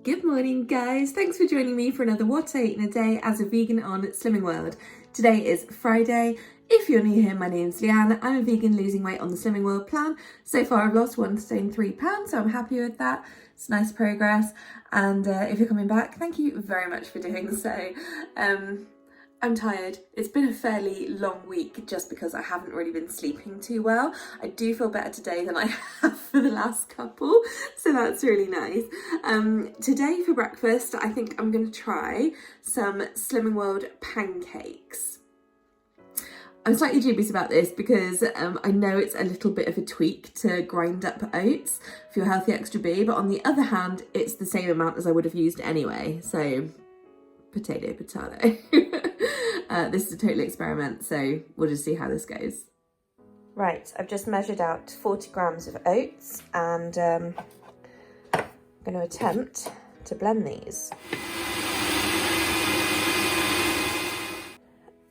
Good morning guys, thanks for joining me for another What I Eat in a Day as a vegan on Slimming World. Today is Friday. If you're new here, my name's Leanne. I'm a vegan losing weight on the Slimming World plan. So far I've lost 1 stone 3 pounds, so I'm happy with that. It's nice progress, and if you're coming back, thank you very much for doing so. I'm tired. It's been a fairly long week just because I haven't really been sleeping too well. I do feel better today than I have for the last couple, so that's really nice. Today for breakfast, I think I'm going to try some Slimming World pancakes. I'm slightly dubious about this because I know it's a little bit of a tweak to grind up oats for your Healthy Extra B, but on the other hand, it's the same amount as I would have used anyway, so potato. This is a total experiment, so we'll just see how this goes. Right, I've just measured out 40 grams of oats and I'm going to attempt to blend these.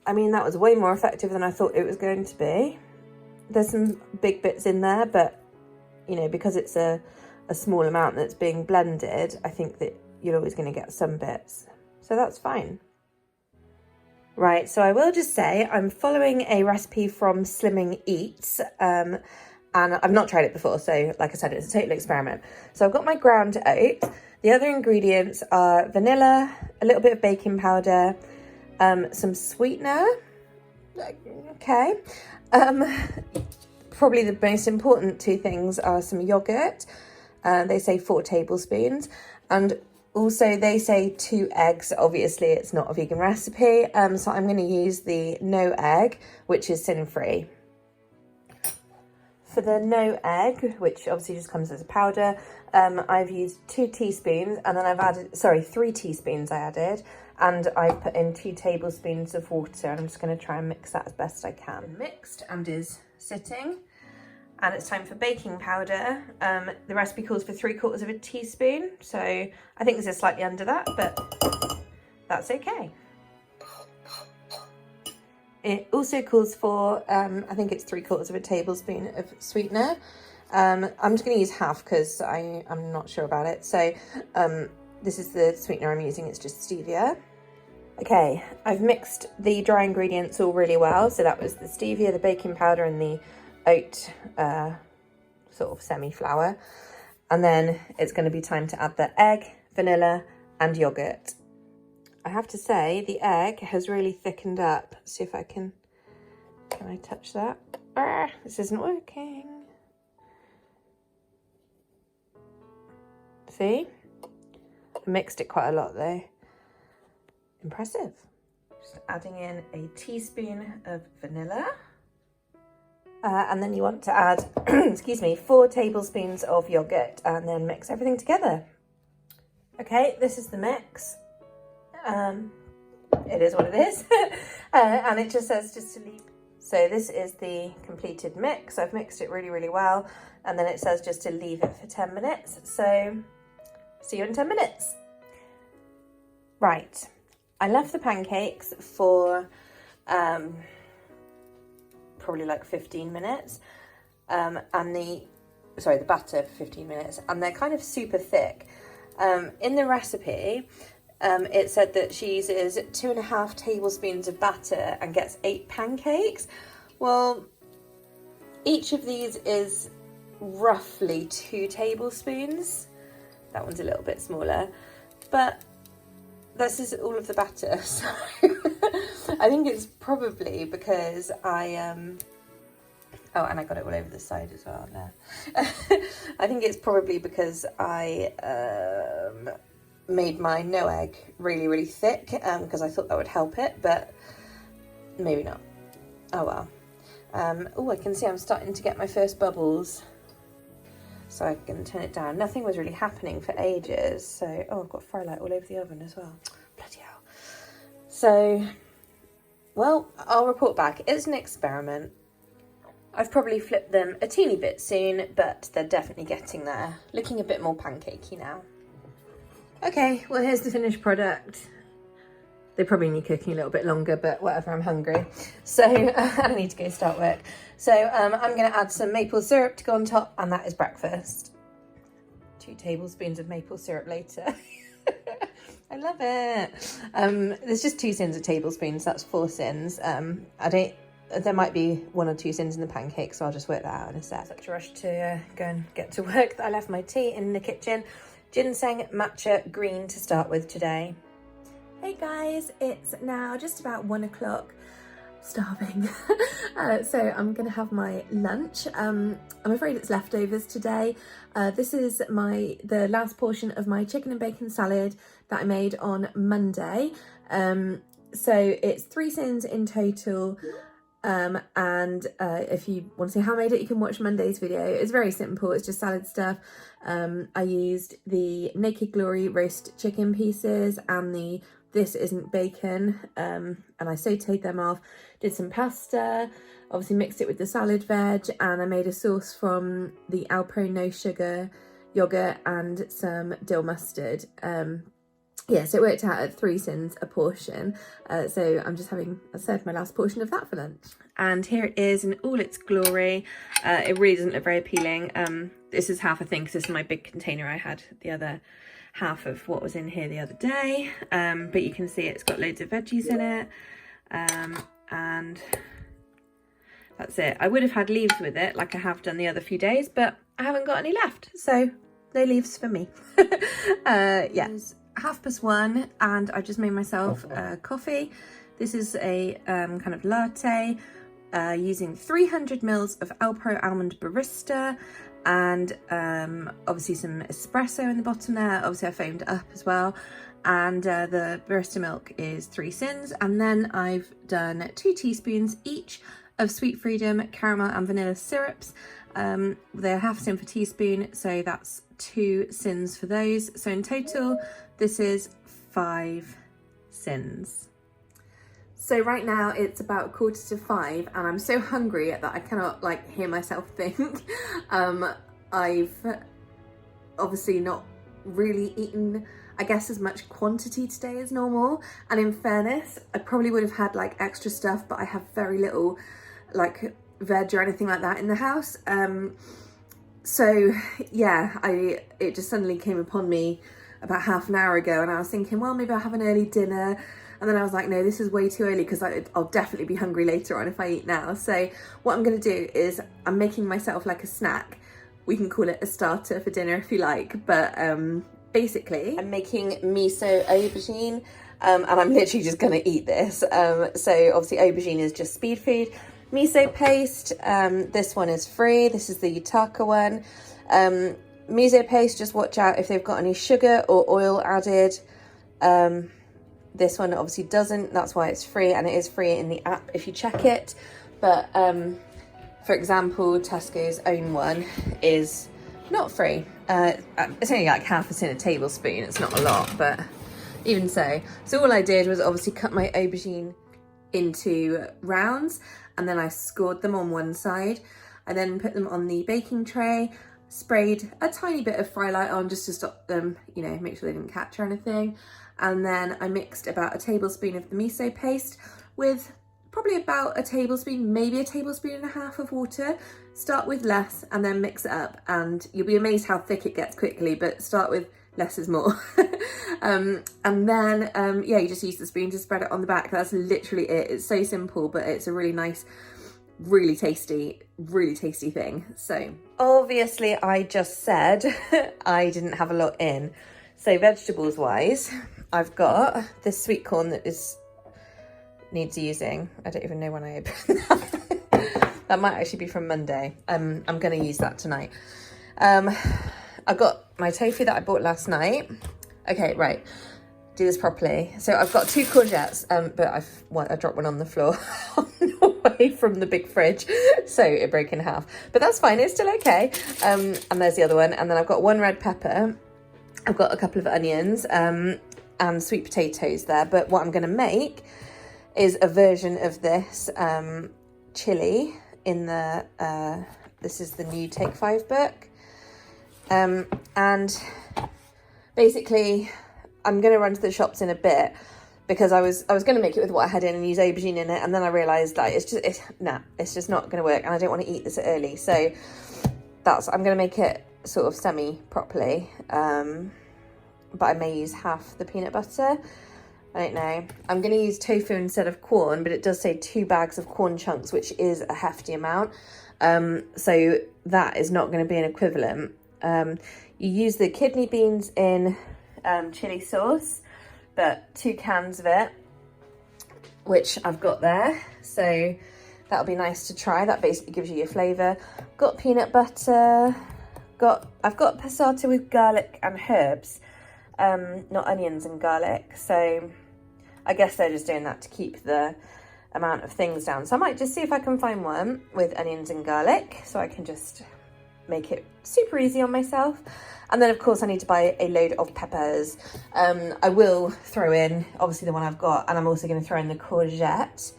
I mean, that was way more effective than I thought it was going to be. There's some big bits in there, but you know, because it's a small amount that's being blended, I think that you're always going to get some bits. So that's fine. Right, so I will just say I'm following a recipe from Slimming Eats, and I've not tried it before, so like I said, it's a total experiment. So I've got my ground oat. The other ingredients are vanilla, a little bit of baking powder, some sweetener, okay. Probably the most important two things are some yogurt, they say 4 tablespoons, and also, they say 2 eggs. Obviously, it's not a vegan recipe, so I'm going to use the no egg, which is sin-free. For the no egg, which obviously just comes as a powder, I've used 2 teaspoons, and then I've added, 3 teaspoons I added, and I put in 2 tablespoons of water, and I'm just going to try and mix that as best I can. Mixed and is sitting. And it's time for baking powder. The recipe calls for 3/4 of a teaspoon, so I think this is slightly under that, but that's okay. It also calls for, I think it's 3/4 of a tablespoon of sweetener. I'm just going to use half because I'm not sure about it. So this is the sweetener I'm using, it's just stevia. Okay, I've mixed the dry ingredients all really well. So that was the stevia, the baking powder, and the oat sort of semi-flour, and then it's going to be time to add the egg, vanilla and yogurt. I have to say the egg has really thickened up. See if I can I touch that? This isn't working. See, I mixed it quite a lot though. Impressive. Just adding in a teaspoon of vanilla. And then you want to add, excuse me, 4 tablespoons of yogurt, and then mix everything together. Okay, this is the mix. It is what it is. And it just says just to leave. So this is the completed mix. I've mixed it really, really well. And then it says just to leave it for 10 minutes. So see you in 10 minutes. Right, I left the pancakes for probably like 15 minutes, and the batter for 15 minutes, and they're kind of super thick. In the recipe, it said that she uses 2.5 tablespoons of batter and gets 8 pancakes. Well, each of these is roughly 2 tablespoons. That one's a little bit smaller, but this is all of the batter, so I think it's probably because oh, and I got it all over the side as well now. I think it's probably because I made my no egg really, really thick, because I thought that would help it, but maybe not. Oh well. Oh, I can see I'm starting to get my first bubbles. So I can turn it down. Nothing was really happening for ages. So, oh, I've got firelight all over the oven as well. Bloody hell. So, well, I'll report back. It's an experiment. I've probably flipped them a teeny bit soon, but they're definitely getting there. Looking a bit more pancakey now. Okay, well, here's the finished product. They probably need cooking a little bit longer, but whatever, I'm hungry. So I need to go start work. So I'm going to add some maple syrup to go on top, and that is breakfast. 2 tablespoons of maple syrup later. I love it. There's just 2 sins of tablespoons, that's 4 sins. There might be 1 or 2 sins in the pancake, so I'll just work that out in a sec. Such a rush to go and get to work that I left my tea in the kitchen. Ginseng matcha green to start with today. Hey guys, it's now just about 1 o'clock. Starving. So I'm gonna have my lunch. I'm afraid it's leftovers today. This is the last portion of my chicken and bacon salad that I made on Monday. So it's 3 sins in total. And if you want to see how I made it, you can watch Monday's video. It's very simple, it's just salad stuff. I used the Naked Glory roast chicken pieces and the This Isn't Bacon, and I sauteed them off, did some pasta, obviously mixed it with the salad veg, and I made a sauce from the Alpro no sugar yogurt and some dill mustard. Yeah, so it worked out at 3 sins a portion. So I'm just having, I said, my last portion of that for lunch. And here it is in all its glory. It really doesn't look very appealing. This is half, I think, this is my big container. I had the other half of what was in here the other day. But you can see it's got loads of veggies in it. And that's it. I would have had leaves with it, like I have done the other few days, but I haven't got any left. So no leaves for me. Yeah. 1:30 and I just made myself a coffee. This is a kind of latte using 300 mils of Alpro Almond Barista and obviously some espresso in the bottom there. Obviously I foamed it up as well, and the barista milk is 3 sins, and then I've done 2 teaspoons each of Sweet Freedom caramel and vanilla syrups. They're half a sin per teaspoon, so that's 2 sins for those. So in total, this is 5 sins. So right now it's about 4:45 and I'm so hungry that I cannot like hear myself think. I've obviously not really eaten, I guess, as much quantity today as normal. And in fairness, I probably would have had like extra stuff, but I have very little like veg or anything like that in the house. So yeah, it just suddenly came upon me about half an hour ago, and I was thinking, well, maybe I'll have an early dinner, and then I was like, no, this is way too early because I'll definitely be hungry later on if I eat now. So what I'm going to do is I'm making myself like a snack. We can call it a starter for dinner if you like, but basically I'm making miso aubergine, and I'm literally just going to eat this. So obviously aubergine is just speed food. Miso paste, this one is free. This is the Yutaka one. Miso paste, just watch out if they've got any sugar or oil added. This one obviously doesn't, that's why it's free, and it is free in the app if you check it. But for example, Tesco's own one is not free. It's only like half a tin a tablespoon, it's not a lot, but even so. So all I did was obviously cut my aubergine into rounds, and then I scored them on one side. I then put them on the baking tray, sprayed a tiny bit of fry light on just to stop them, you know, make sure they didn't catch or anything. And then I mixed about a tablespoon of the miso paste with probably about a tablespoon, maybe a tablespoon and a half of water. Start with less and then mix it up, and you'll be amazed how thick it gets quickly, but start with less is more. And then yeah, you just use the spoon to spread it on the back. That's literally it. It's so simple, but it's a really nice, really tasty thing. So obviously I just said I didn't have a lot in. So vegetables wise, I've got this sweet corn that needs using. I don't even know when I opened that. That might actually be from Monday. I'm going to use that tonight. I've got my tofu that I bought last night. Okay, right. Do this properly. So I've got 2 courgettes, but I dropped one on the floor on the way from the big fridge, so it broke in half. But that's fine, it's still okay. And there's the other one. And then I've got 1 red pepper. I've got a couple of onions and sweet potatoes there. But what I'm going to make is a version of this chili in the, this is the new Take 5 book. And basically I'm going to run to the shops in a bit because I was going to make it with what I had in and use aubergine in it, and then I realised that it's just not going to work, and I don't want to eat this early. So I'm going to make it sort of semi-properly, but I may use half the peanut butter. I don't know. I'm going to use tofu instead of corn, but it does say 2 bags of corn chunks, which is a hefty amount. So that is not going to be an equivalent. You use the kidney beans in chili sauce, but 2 cans of it, which I've got there. So that'll be nice to try. That basically gives you your flavour. Got peanut butter. I've got passata with garlic and herbs, not onions and garlic. So I guess they're just doing that to keep the amount of things down. So I might just see if I can find one with onions and garlic, so I can just make it super easy on myself. And then of course I need to buy a load of peppers. I will throw in obviously the one I've got, and I'm also going to throw in the courgette.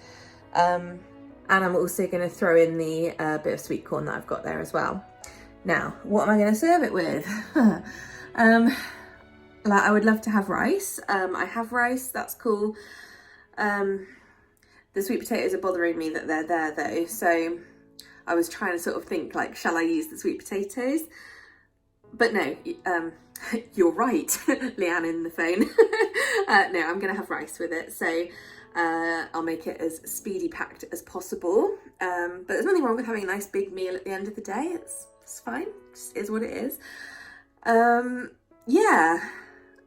And I'm also going to throw in the bit of sweet corn that I've got there as well. Now, what am I going to serve it with? Like, I would love to have rice. I have rice, that's cool. The sweet potatoes are bothering me that they're there though. So I was trying to sort of think like, shall I use the sweet potatoes? But no, you're right, Leanne in the phone. No, I'm going to have rice with it. So I'll make it as speedy packed as possible. But there's nothing wrong with having a nice big meal at the end of the day. It's fine, it just is what it is. Yeah,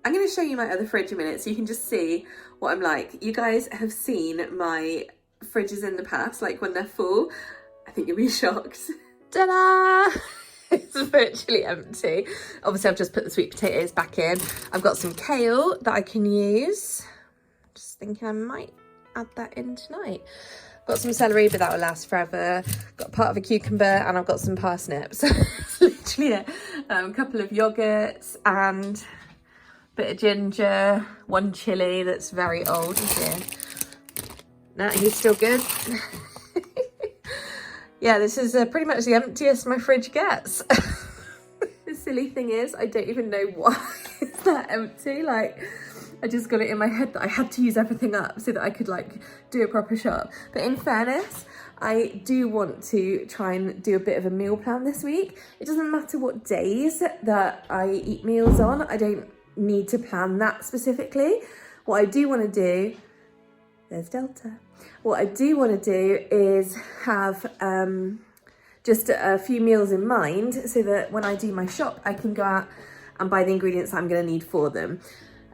I'm going to show you my other fridge in a minute so you can just see what I'm like. You guys have seen my fridges in the past, like when they're full. I think you'll be shocked. Ta-da! It's virtually empty. Obviously, I've just put the sweet potatoes back in. I've got some kale that I can use. Just thinking I might add that in tonight. Got some celery, but that will last forever. Got part of a cucumber, and I've got some parsnips. Literally it. A couple of yogurts and a bit of ginger. 1 chilli that's very old. No, he's still good. Yeah, this is pretty much the emptiest my fridge gets. The silly thing is, I don't even know why it's that empty. Like, I just got it in my head that I had to use everything up so that I could like do a proper shop. But in fairness, I do want to try and do a bit of a meal plan this week. It doesn't matter what days that I eat meals on. I don't need to plan that specifically. What I do want to do, there's Delta. What I do want to do is have just a few meals in mind so that when I do my shop, I can go out and buy the ingredients I'm going to need for them.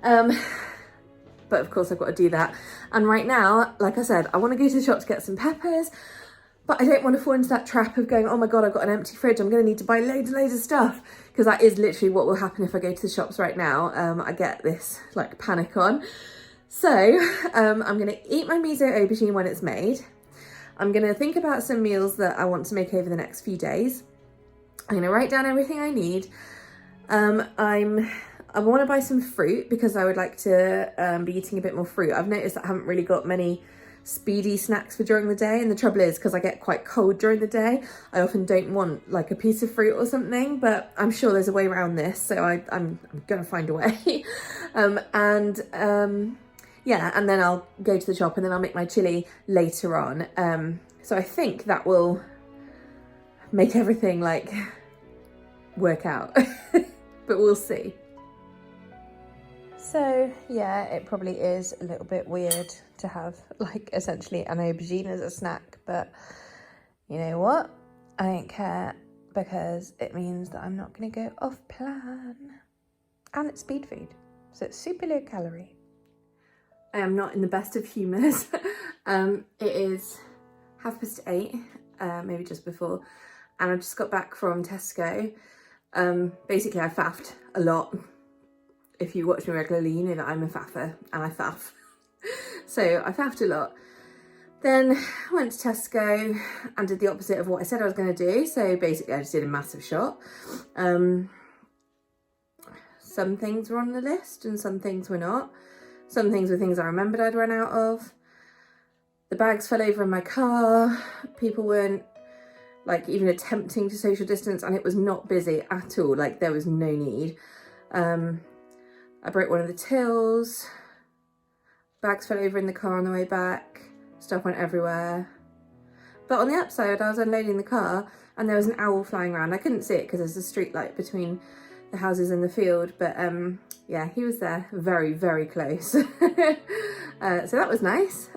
But of course I've got to do that. And right now, like I said, I want to go to the shop to get some peppers, but I don't want to fall into that trap of going, oh my God, I've got an empty fridge. I'm going to need to buy loads and loads of stuff, because that is literally what will happen if I go to the shops right now. I get this like panic on. So I'm going to eat my miso aubergine when it's made. I'm going to think about some meals that I want to make over the next few days. I'm going to write down everything I need. I want to buy some fruit because I would like to be eating a bit more fruit. I've noticed that I haven't really got many speedy snacks for during the day, and the trouble is because I get quite cold during the day, I often don't want like a piece of fruit or something, but I'm sure there's a way around this, so I'm going to find a way. Yeah, and then I'll go to the shop and then I'll make my chili later on. So I think that will make everything like work out, but we'll see. So yeah, it probably is a little bit weird to have like essentially an aubergine as a snack, but you know what? I don't care, because it means that I'm not going to go off plan. And it's speed food, so it's super low calorie. I am not in the best of humours. It is 8:30, maybe just before, and I just got back from Tesco. Basically I faffed a lot. If you watch me regularly, you know that I'm a faffer and I faff. So I faffed a lot. Then I went to Tesco and did the opposite of what I said I was going to do. So basically I just did a massive shop. Some things were on the list and some things were not. Some things were things I remembered I'd run out of. The bags fell over in my car. People weren't like even attempting to social distance, and it was not busy at all. Like there was no need. I broke one of the tills. Bags fell over in the car on the way back. Stuff went everywhere. But on the upside, I was unloading the car and there was an owl flying around. I couldn't see it because there's a street light between the houses and the field, but yeah, he was there very, very close. So that was nice.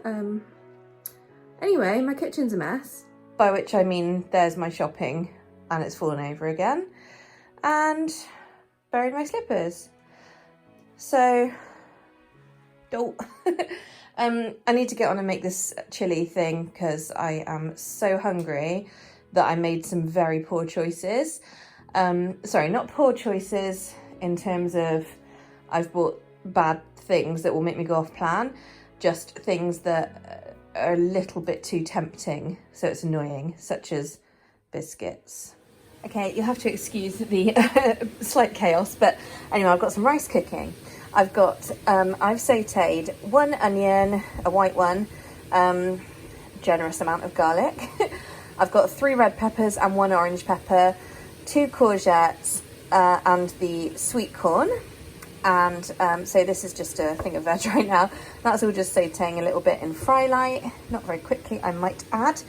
Anyway, my kitchen's a mess, by which I mean there's my shopping and it's fallen over again, and buried my slippers. So, oh. I need to get on and make this chili thing because I am so hungry that I made some very poor choices. Sorry, not poor choices in terms of I've bought bad things that will make me go off plan, just things that are a little bit too tempting, so it's annoying, such as biscuits. Okay, you'll have to excuse the slight chaos, but anyway, I've got some rice cooking. I've got, I've sauteed 1 onion, a white one, generous amount of garlic. I've got 3 red peppers and 1 orange pepper, 2 courgettes, and the sweet corn. And so this is just a thing of veg right now. That's all just sauteing a little bit in fry light, not very quickly, I might add.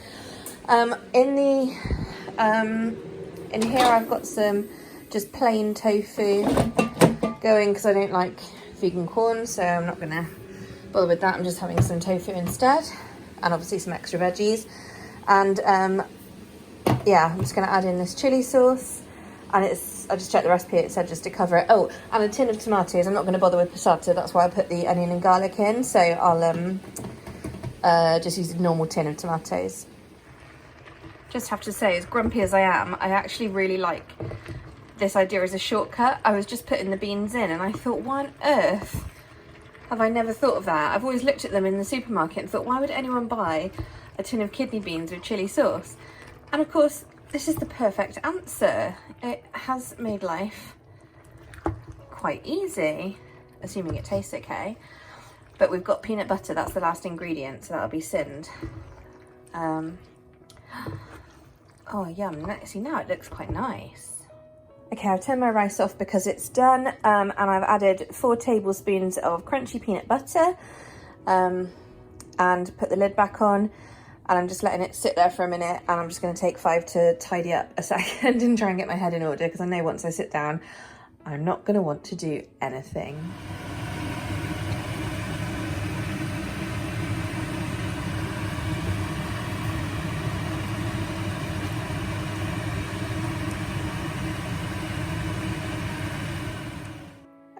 In here I've got some just plain tofu going because I don't like vegan corn, so I'm not gonna bother with that. I'm just having some tofu instead, and obviously some extra veggies. And yeah, I'm just gonna add in this chili sauce, and I just checked the recipe, it said just to cover it. Oh, and a tin of tomatoes. I'm not gonna bother with passata, that's why I put the onion and garlic in, so I'll just use a normal tin of tomatoes. Just have to say, as grumpy as I am, I actually really like this idea as a shortcut. I was just putting the beans in and I thought, why on earth have I never thought of that? I've always looked at them in the supermarket and thought, why would anyone buy a tin of kidney beans with chili sauce? And of course, this is the perfect answer. It has made life quite easy, assuming it tastes okay. But we've got peanut butter, that's the last ingredient, so that'll be sinned. Oh yum, see now it looks quite nice. Okay, I've turned my rice off because it's done, and I've added 4 tablespoons of crunchy peanut butter, and put the lid back on, and I'm just letting it sit there for a minute, and I'm just going to take 5 to tidy up a second and try and get my head in order, because I know once I sit down, I'm not going to want to do anything.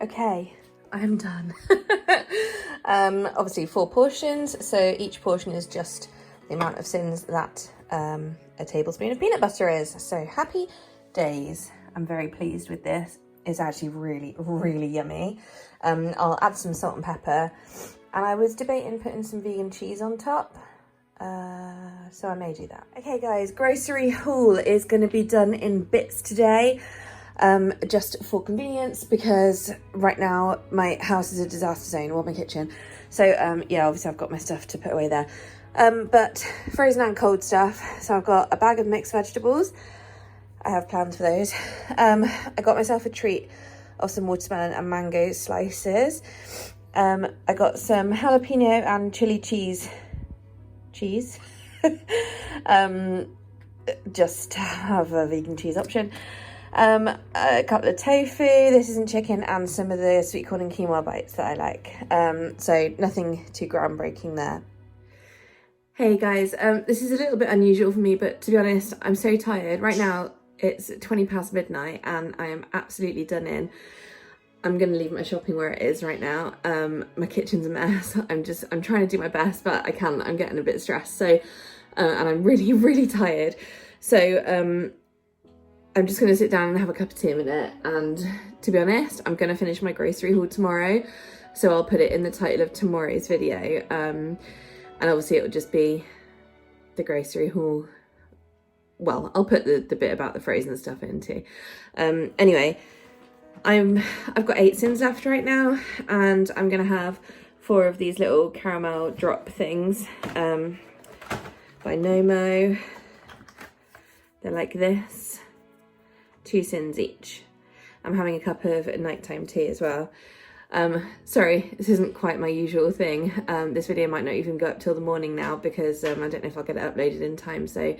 Okay, I'm done. Obviously 4 portions, so each portion is just the amount of sins that a tablespoon of peanut butter is. So happy days. I'm very pleased with this. It's actually really, really yummy. I'll add some salt and pepper, and I was debating putting some vegan cheese on top. So I may do that. Okay guys, grocery haul is going to be done in bits today. Just for convenience, because right now my house is a disaster zone, or my kitchen. So yeah, obviously I've got my stuff to put away there. But frozen and cold stuff. So I've got a bag of mixed vegetables. I have plans for those. I got myself a treat of some watermelon and mango slices. I got some jalapeno and chili cheese. Just to have a vegan cheese option. A couple of tofu, this isn't chicken, and some of the sweet corn and quinoa bites that I like. So nothing too groundbreaking there. Hey guys, this is a little bit unusual for me, but to be honest, I'm so tired. Right now it's 20 past midnight and I am absolutely done in. I'm gonna leave my shopping where it is right now. My kitchen's a mess. I'm trying to do my best, but I can't. I'm getting a bit stressed. So, and I'm really, really tired. So, I'm just going to sit down and have a cup of tea in a minute, and to be honest, I'm going to finish my grocery haul tomorrow, so I'll put it in the title of tomorrow's video, and obviously it will just be the grocery haul. Well, I'll put the bit about the frozen stuff in too. Anyway, I've got 8 sins left right now, and I'm going to have 4 of these little caramel drop things by Nomo. They're like this. 2 sins each. I'm having a cup of nighttime tea as well. Sorry, this isn't quite my usual thing. This video might not even go up till the morning now because I don't know if I'll get it uploaded in time. So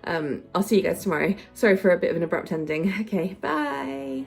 I'll see you guys tomorrow. Sorry for a bit of an abrupt ending. Okay, bye.